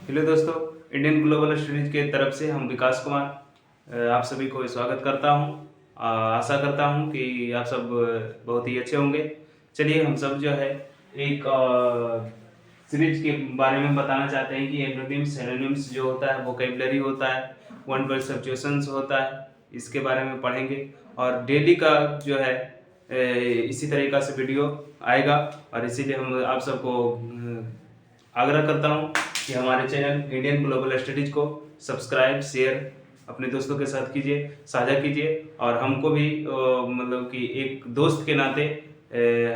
Hello दोस्तों, Indian global studies के तरफ से हम विकास कुमार आप सभी को स्वागत करता हूं। आशा करता हूं कि आप सब बहुत ही अच्छे होंगे। चलिए हम सब जो है एक सीरीज के बारे में बताना चाहते हैं कि एंटोनिम्स सिनोनिम्स जो होता है, वोकैबुलरी होता है, वन वर्ड सब्स्टिट्यूशंस होता है, इसके बारे में पढ़ेंगे। और डेली का जो है इसी तरीक़ा से वीडियो आएगा और इसीलिए हम आप सबको आग्रह करता हूं कि हमारे चैनल इंडियन ग्लोबल स्टडीज को सब्सक्राइब शेयर अपने दोस्तों के साथ कीजिए, साझा कीजिए और हमको भी मतलब कि एक दोस्त के नाते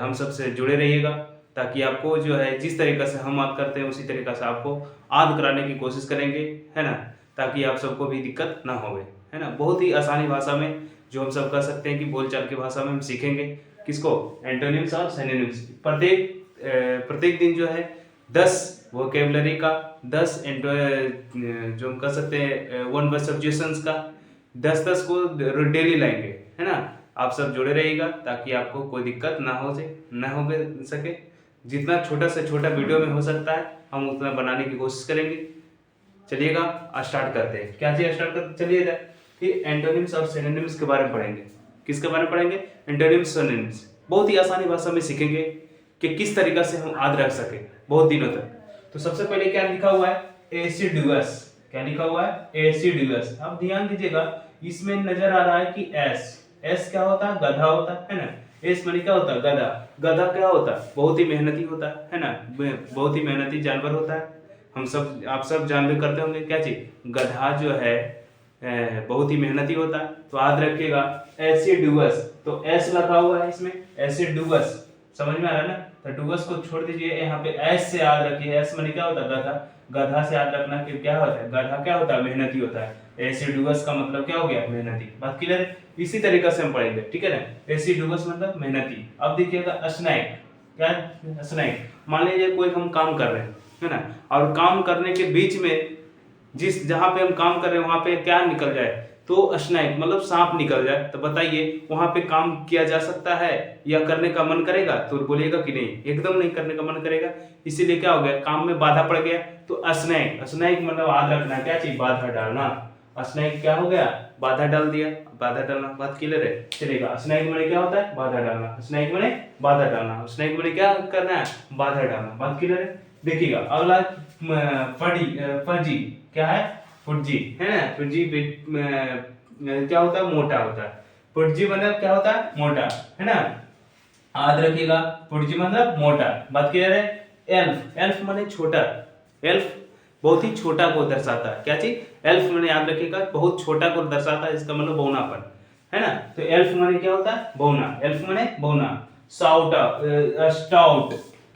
हम सब से जुड़े रहिएगा, ताकि आपको जो है जिस तरीक़ा से हम याद करते हैं उसी तरीक़ा से आपको याद कराने की कोशिश करेंगे, है ना, ताकि आप सबको भी दिक्कत ना होवे, है ना। बहुत ही आसानी भाषा में जो हम सब कर सकते हैं कि बोलचाल की भाषा में हम सीखेंगे किसको, एंटोनिम्स और सिनोनिम्स। प्रत्येक दिन जो है 10 वोकेबलरी का, 10 जो हम कर सकते हैं वन वर्ड सब्स्टिट्यूशंस का 10 को डेली लाएंगे, है ना। आप सब जुड़े रहिएगा ताकि आपको कोई दिक्कत ना हो सके। जितना छोटा से छोटा वीडियो में हो सकता है हम उतना बनाने की कोशिश करेंगे। चलिएगा स्टार्ट करते हैं। क्या चीज स्टार्ट करते चलिएगा कि एंटोनिम्स और सिनोनिम्स के बारे में पढ़ेंगे। किसके बारे में पढ़ेंगे? Antonyms synonyms. बहुत ही आसानी भाषा में सीखेंगे कि किस तरीका से हम याद रख सके बहुत दिनों तक। तो सबसे पहले क्या लिखा हुआ है? एसिडुअस। क्या लिखा हुआ है? एसिडुअस। अब ध्यान दीजिएगा, इसमें नजर आ रहा है कि एस क्या होता है? गधा होता है ना। एस माने क्या होता है? गधा। गधा क्या होता है? बहुत ही मेहनती होता है ना, बहुत ही मेहनती जानवर होता है। हम सब आप सब जानते करते होंगे क्या चीज? गधा जो है बहुत ही मेहनती होता है। तो याद रखिएगा एसिडुअस। तो एस लगा हुआ है इसमें, एसिडुअस। समझ में आ रहा है ना। तो डुअस को छोड़ दीजिए, यहाँ पे एस से याद रखिए। एस माने क्या होता है? गधा। गधा से याद रखना कि क्या होता है? गधा क्या होता है? मेहनती होता है। एसिडुअस का मतलब क्या हो गया? मेहनती। बात क्लियर है? इसी तरीके से हम पढ़ेंगे, ठीक है ना। एसिडुअस मतलब मेहनती। अब देखिएगा स्नैक। क्या? स्नैक। मान लीजिए कोई हम काम कर रहे हैं, है ना, और काम करने के बीच में जहां पे हम काम कर रहे हैं वहां पे क्या निकल जाए, तो स्नैक मतलब सांप निकल जाए, तो बताइए वहां पे काम किया जा सकता है या करने का मन करेगा? तो बोलिएगा कि नहीं, एकदम नहीं करने का मन करेगा। इसीलिए क्या हो गया? काम में बाधा पड़ गया। तो स्नैक, स्नैक मतलब याद रखना क्या चीज? बाधा डालना। स्नैक क्या हो गया? बाधा डाल दिया। बाधा डालना। बात क्लियर है? चलेगा। स्नैक माने क्या होता है? बाधा डालना। स्नैक माने बाधा डालना। स्नैक माने क्या करना है? बाधा डालना। बात क्लियर है? देखिएगा अगला फर्जी। क्या है? फुर्जी, है ना। फुर्जी क्या होता है? मोटा होता है। फुर्जी मतलब क्या होता है? मोटा, है ना। याद रखिएगा फुर्जी मतलब मोटा। बात क्लियर है? एल्फ, एल्फ माने छोटा। एल्फ बहुत ही छोटा को दर्शाता है। क्या चीज? एल्फ माने याद रखिएगा बहुत छोटा को दर्शाता है। इसका मतलब बौनापन, है ना। तो एल्फ माने क्या होता है? बौना। एल्फ माने बौना। स्टाउट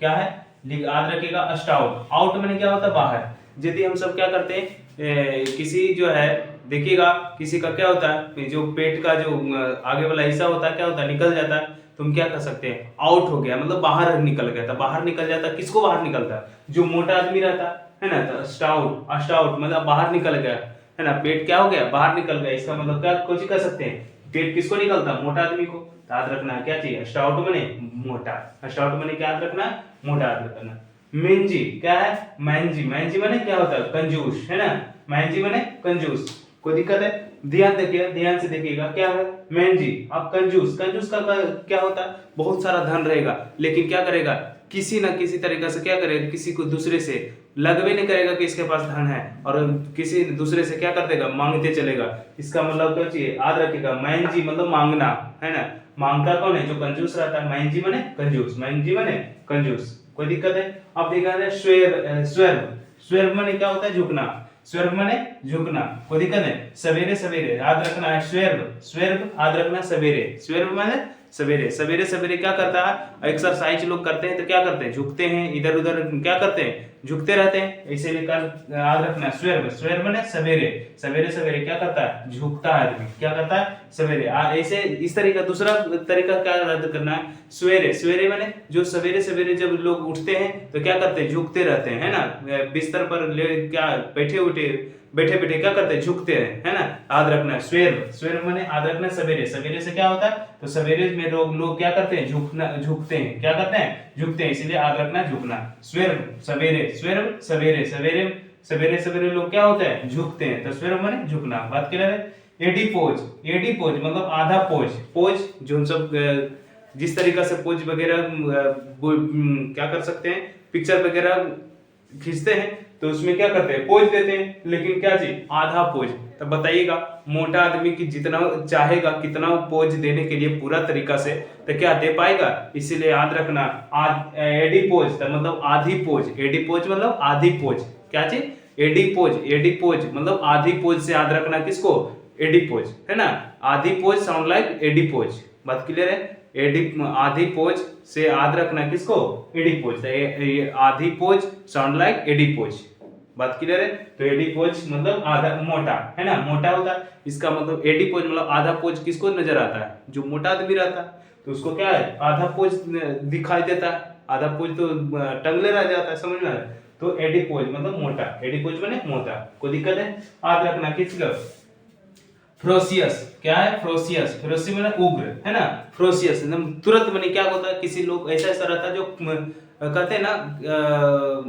क्या है? याद रखिएगा स्टाउट। आउट माने क्या होता है? बाहर। यदि हम सब क्या करते हैं किसी जो है, देखिएगा किसी का क्या होता है, जो पेट का जो आगे वाला हिस्सा होता है क्या होता है? निकल जाता है। तुम क्या कर सकते हैं? आउट हो गया मतलब बाहर निकल गया था। बाहर निकल जाता है। किसको बाहर निकलता है? जो मोटा आदमी रहता है ना। तो स्टाउट, स्टाउट मतलब बाहर निकल गया, है ना। पेट क्या हो गया? बाहर निकल गया। इसका मतलब क्या कुछ कर सकते हैं? पेट किसको निकलता? मोटा आदमी को। याद रखना है क्या चाहिए? स्टाउट माने मोटा। स्टाउट माने क्या याद रखना? मोटा याद रखना। मेंजी क्या है? मैंजी। मैंजी माने क्या होता है? कंजूस, है ना। मैंजी माने कंजूस। कोई दिक्कत है? ध्यान देखिए, ध्यान से देखिएगा क्या है? मैंजी। अब कंजूस, कंजूस का क्या होता है? बहुत सारा धन रहेगा लेकिन क्या करेगा? किसी ना किसी तरीके से क्या करेगा? किसी को दूसरे से लगवे नहीं करेगा कि इसके पास धन है, और किसी दूसरे से क्या कर देगा? मांगते चलेगा। इसका मतलब क्या चाहिए? याद रखिएगा मैंजी मतलब मांगना, है ना। मांगता कौन है? जो कंजूस रहता है। मैंजी माने कंजूस। मैंजी माने कंजूस। कोई दिक्कत है? अब देखा जाए स्वर्व। स्वर्व माने क्या होता है? झुकना। स्वर्व माने झुकना। कोई दिक्कत है? सवेरे सवेरे याद रखना है। स्वर्व, स्वर्व याद रखना सवेरे। स्वर्व माने सवेरे। सवेरे सवेरे क्या करता है? एक्सरसाइज लोग करते हैं तो क्या करते हैं? झुकते हैं, इधर उधर क्या करते हैं? झुकते रहते हैं। इसीलिए याद रखना है स्वर्व। स्वर्व माने सवेरे। सवेरे सवेरे क्या करता है? झुकता है आदमी। क्या करता है? सवेरे। ऐसे इस तरीका। दूसरा तरीका क्या रद्द करना है? सवेरे। सवेरे माने जो सवेरे सवेरे जब लोग उठते हैं तो क्या करते हैं? झुकते रहते हैं, है ना। बिस्तर पर क्या बैठे बैठे क्या करते हैं? झुकते हैं, है ना। याद रखना है स्वर्व। स्वर्व माने याद रखना सवेरे। सवेरे से क्या होता है? तो सवेरे में लोग क्या करते हैं? झुकते हैं। क्या करते हैं? झुकते हैं। इसलिए याद रखना झुकना। स्वर्व सवेरे, स्वर्व सवेरे। सवेरे सवेरे सवेरे लोग क्या होते हैं, झुकते हैं। तस्वीर माने झुकना, बात क्लियर है। एडीपोज, एडीपोज मतलब आधा पोज, पोज जो हम सब जिस तरीका से पोज वगैरह क्या कर सकते हैं, पिक्चर वगैरह खींचते हैं तो उसमें क्या करते हैं, पोज देते हैं। लेकिन क्या चीज, आधा पोज। तो बताइएगा मोटा आदमी की जितना चाहेगा कितना पोज देने के लिए पूरा तरीका से, तो क्या दे पाएगा। इसीलिए याद रखना एडीपोज मतलब आधी पोज, एडीपोज मतलब आधी पोज। क्या चीज, एडीपोज, एडीपोज मतलब आधी पोज से याद रखना किसको, एडीपोज, है ना। आधी पोज साउंड लाइक एडीपोज, बात क्लियर है। आधी पोज से याद रखना किसको, एडीपोज। आधी पोज साउंड लाइक एडीपोज, बात क्लियर है। तो एडीपोज मतलब आधा मोटा, है ना, मोटा होता है। इसका मतलब एडीपोज मतलब आधा पोज किसको नजर आता है, जो मोटा आदमी रहता है तो उसको क्या है, आधा पोज दिखाई देता है। आधा पोज तो टंगले रह जाता है, समझ में आ रहा है। तो एडीपोज मतलब मोटा, एडीपोज माने मोटा, कोई दिक्कत है। याद रखना किसका, फ्रोसियस। क्या है, फ्रोसियस, फ्रोसी माने उग्र, है ना। फ्रोसियस एकदम तुरंत बने, क्या होता है, किसी लोग ऐसा ऐसा रहता है जो कहते हैं ना,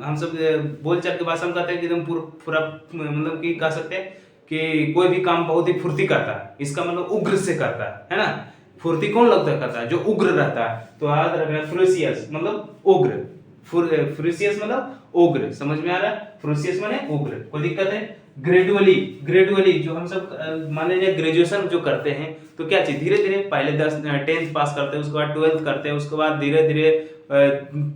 हम सब बोलचाल की भाषा में कहते हैं कि एकदम पूरा मतलब कि कह सकते हैं कि कोई भी काम बहुत ही फुर्ती करता है, इसका मतलब उग्र से करता है ना। फुर्ती कौन लगता करता है, जो उग्र रहता है। तो याद रखना फ्रोसियस मतलब उग्र, फ्रोसियस मतलब उग्र, समझ में आ रहा है। फ्रोसियस माने उग्र, कोई दिक्कत है। ग्रेजुअली, ग्रेजुअली जो हम सब मान लीजिए ग्रेजुएशन जो करते हैं तो क्या चीज, धीरे धीरे पहले 10th पास करते हैं, उसके बाद 12th करते हैं, उसके बाद धीरे धीरे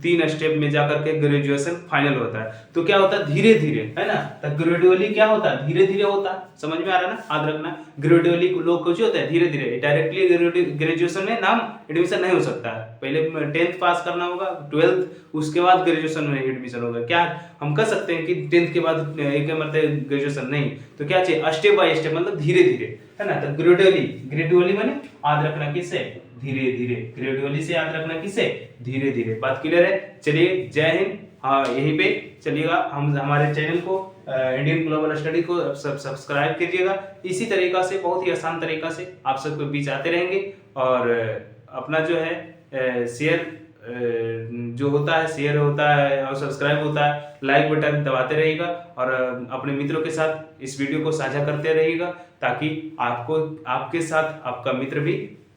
3 स्टेप में जाकर के ग्रेजुएशन फाइनल होता है। तो क्या होता है, धीरे धीरे, है ना। तो ग्रेजुअली क्या होता है, धीरे धीरे होता है, समझ में आ रहा है ना। याद रखना ग्रेजुअली लोग कुछ होता है धीरे धीरे, डायरेक्टली ग्रेजुएशन में नाम एडमिशन नहीं हो सकता है। पहले 10th पास करना होगा, 12th, उसके बाद ग्रेजुएशन में एडमिशन होगा। क्या हम कह सकते हैं कि 10th के बाद एक मतलब ग्रेजुएशन नहीं, तो क्या चाहिए, स्टेप बाय स्टेप मतलब धीरे धीरे, है ना। तो ग्रेजुअली, ग्रेजुअली माने याद रखना किससे, धीरे धीरे, ग्रेजुअली से याद रखना किससे, धीरे धीरे, बात क्लियर है। चलिए जय हिंद। हाँ यहीं पे चलिएगा, हम हमारे चैनल को इंडियन ग्लोबल स्टडी को सब सब्सक्राइब कीजिएगा। इसी तरीका से बहुत ही आसान तरीका से आप सबके बीच आते रहेंगे। और अपना जो है शेयर जो होता है, शेयर होता है और सब्सक्राइब होता है, लाइक बटन दबाते रहिएगा और अपने मित्रों के साथ इस वीडियो को साझा करते रहिएगा, ताकि आपको, आपके साथ आपका मित्र भी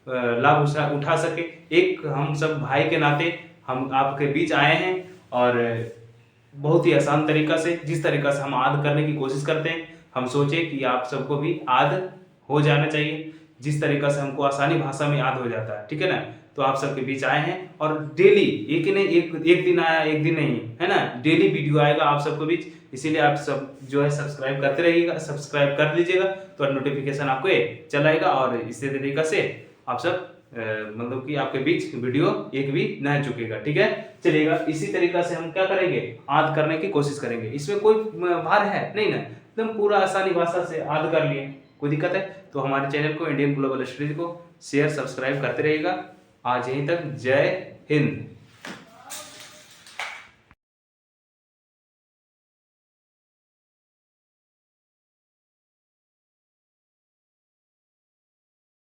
लाभ उठा सके। एक हम सब भाई के नाते हम आपके बीच आए हैं और बहुत ही आसान तरीका से, जिस तरीका से हम याद करने की कोशिश करते हैं, हम सोचे कि आप सबको भी याद हो जाना चाहिए, जिस तरीका से हमको आसानी भाषा में याद हो जाता है, ठीक है ना। तो आप सबके बीच आए हैं और डेली, एक ही नहीं, एक दिन आया एक दिन नहीं, है ना, डेली वीडियो आएगा आप सबके बीच। इसीलिए आप सब जो है सब्सक्राइब करते रहिएगा, सब्सक्राइब कर लीजिएगा तो नोटिफिकेशन आपको चला आएगा। और इसी तरीका से आप सब मतलब कि आपके बीच वीडियो एक भी न चुकेगा, ठीक है। चलिएगा इसी तरीका से हम क्या करेंगे, याद करने की कोशिश करेंगे। इसमें कोई भार है नहीं ना, एकदम पूरा आसानी भाषा से याद कर लिए, कोई दिक्कत है तो हमारे चैनल को इंडियन ग्लोबल स्टडीज को शेयर सब्सक्राइब करते रहिएगा। आज यहीं तक, जय हिंद।